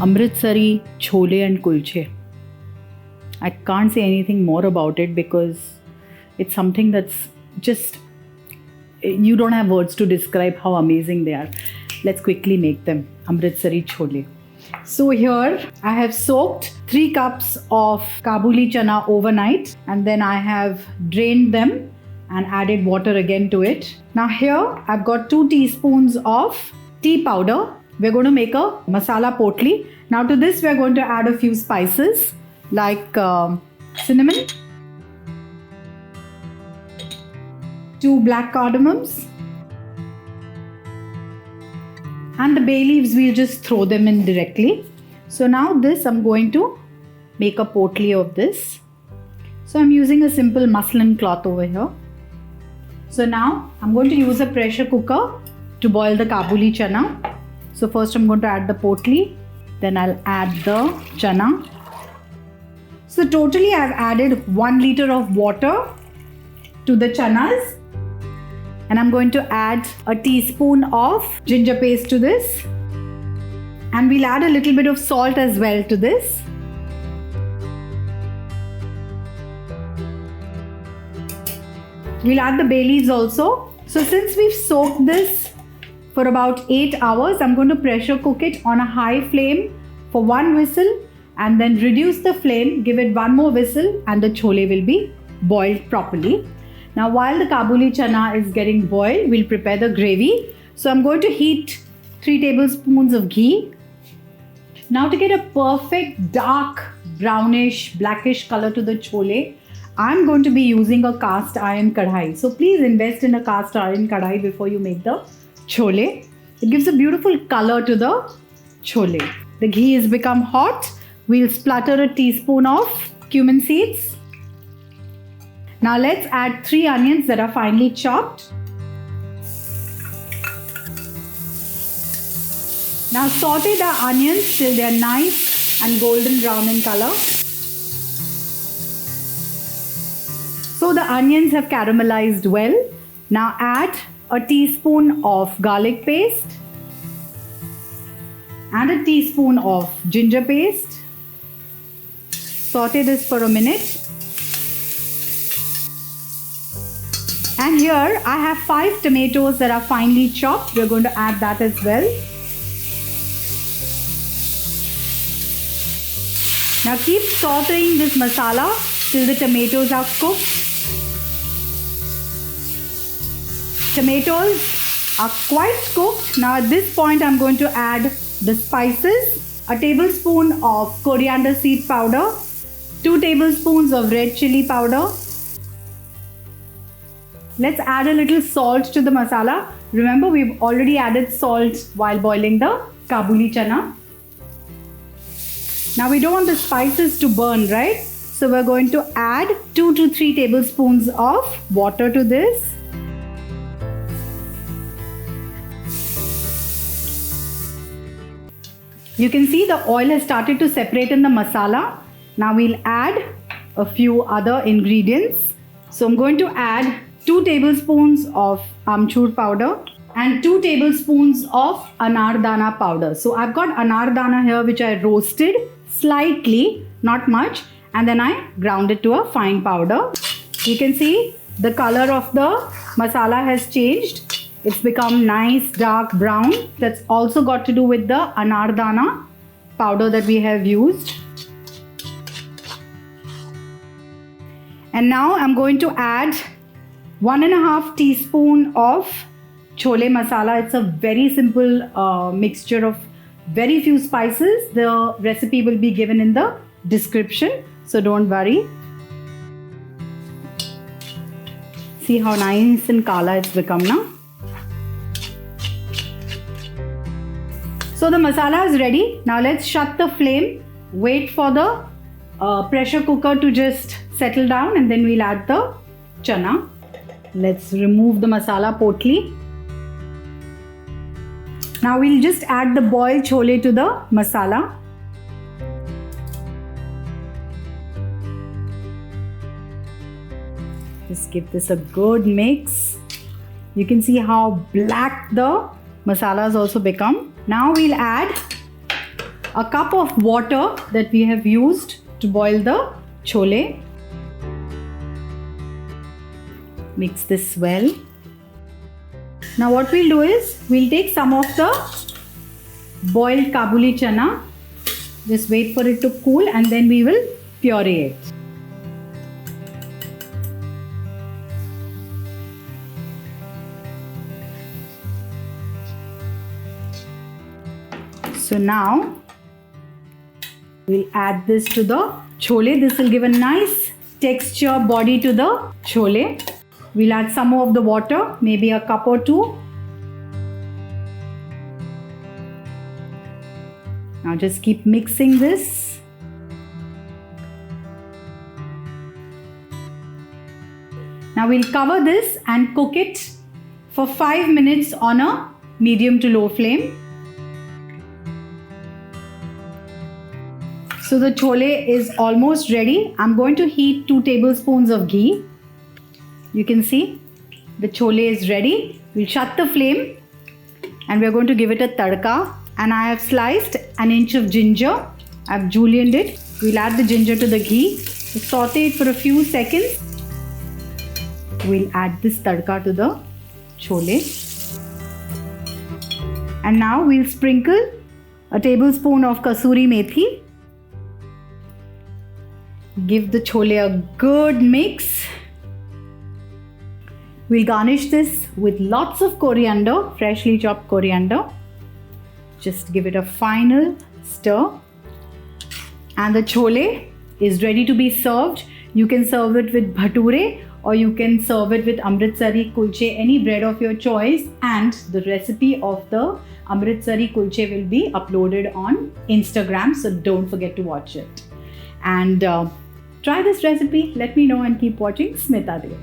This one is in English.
Amritsari Chole and Kulche. I can't say anything more about it because it's something that's just, you don't have words to describe how amazing they are. Let's quickly make them. Amritsari Chole. So here I have soaked 3 cups of kabuli chana overnight, and then I have drained them and added water again to it. Now here I've got 2 teaspoons of tea powder. We're going to make a masala potli. Now to this we're going to add a few spices like cinnamon, 2 black cardamoms, and the bay leaves we'll just throw them in directly. So now this I'm going to make a potli of this. So I'm using a simple muslin cloth over here. So now I'm going to use a pressure cooker to boil the kabuli chana. So first I'm going to add the potli, then I'll add the chana. So totally I've added 1 liter of water to the chanas, and I'm going to add a teaspoon of ginger paste to this, and we'll add a little bit of salt as well to this. We'll add the bay leaves also. So since we've soaked this for about 8 hours, I'm going to pressure cook it on a high flame for 1 whistle, and then reduce the flame, give it 1 more whistle, and the chole will be boiled properly. Now while the kabuli chana is getting boiled, we'll prepare the gravy. So I'm going to heat 3 tablespoons of ghee. Now to get a perfect dark brownish blackish color to the chole, I'm going to be using a cast iron kadhai. So please invest in a cast iron kadhai before you make the chole. It gives a beautiful color to the chole. The ghee has become hot. We'll splatter a teaspoon of cumin seeds. Now let's add 3 onions that are finely chopped. Now saute the onions till they are nice and golden brown in color. So the onions have caramelized well. Now add a teaspoon of garlic paste and a teaspoon of ginger paste. Saute this for a minute. And here I have 5 tomatoes that are finely chopped. We're going to add that as well. Now keep sauteing this masala till the tomatoes are cooked. Tomatoes are quite cooked. Now at this point I'm going to add the spices. A tablespoon of coriander seed powder, 2 tablespoons of red chili powder. Let's add a little salt to the masala. Remember, we've already added salt while boiling the kabuli chana. Now we don't want the spices to burn, right? So we're going to add 2 to 3 tablespoons of water to this. You can see the oil has started to separate in the masala. Now we'll add a few other ingredients. So I'm going to add 2 tablespoons of amchur powder and 2 tablespoons of anar dana powder. So I've got anar dana here which I roasted slightly, not much, and then I ground it to a fine powder. You can see the color of the masala has changed. It's become nice dark brown. That's also got to do with the anar dana powder that we have used. And now I'm going to add 1.5 teaspoon of chole masala. It's a very simple mixture of very few spices. The recipe will be given in the description, so don't worry. See how nice and kala it's become now. So the masala is ready. Now let's shut the flame, wait for the pressure cooker to just settle down, and then we'll add the chana. Let's remove the masala potli. Now we'll just add the boiled chole to the masala. Just give this a good mix. You can see how black the masala has also become. Now we'll add a cup of water that we have used to boil the chole. Mix this well. Now what we'll do is, we'll take some of the boiled kabuli chana. Just wait for it to cool and then we will puree it. So now we'll add this to the chole. This will give a nice texture body to the chole. We'll add some more of the water, maybe a cup or two. Now just keep mixing this. Now we'll cover this and cook it for 5 minutes on a medium to low flame. So the chole is almost ready. I'm going to heat 2 tablespoons of ghee. You can see the chole is ready. We'll shut the flame and we're going to give it a tadka. And I have sliced an inch of ginger. I've julienned it. We'll add the ginger to the ghee. We'll saute it for a few seconds. We'll add this tadka to the chole. And now we'll sprinkle a tablespoon of Kasuri Methi. Give the chole a good mix. We'll garnish this with lots of coriander, freshly chopped coriander. Just give it a final stir. And the chole is ready to be served. You can serve it with bhature or you can serve it with Amritsari Kulche, any bread of your choice. And the recipe of the Amritsari Kulche will be uploaded on Instagram, so don't forget to watch it. And try this recipe, let me know, and keep watching Smita Dev.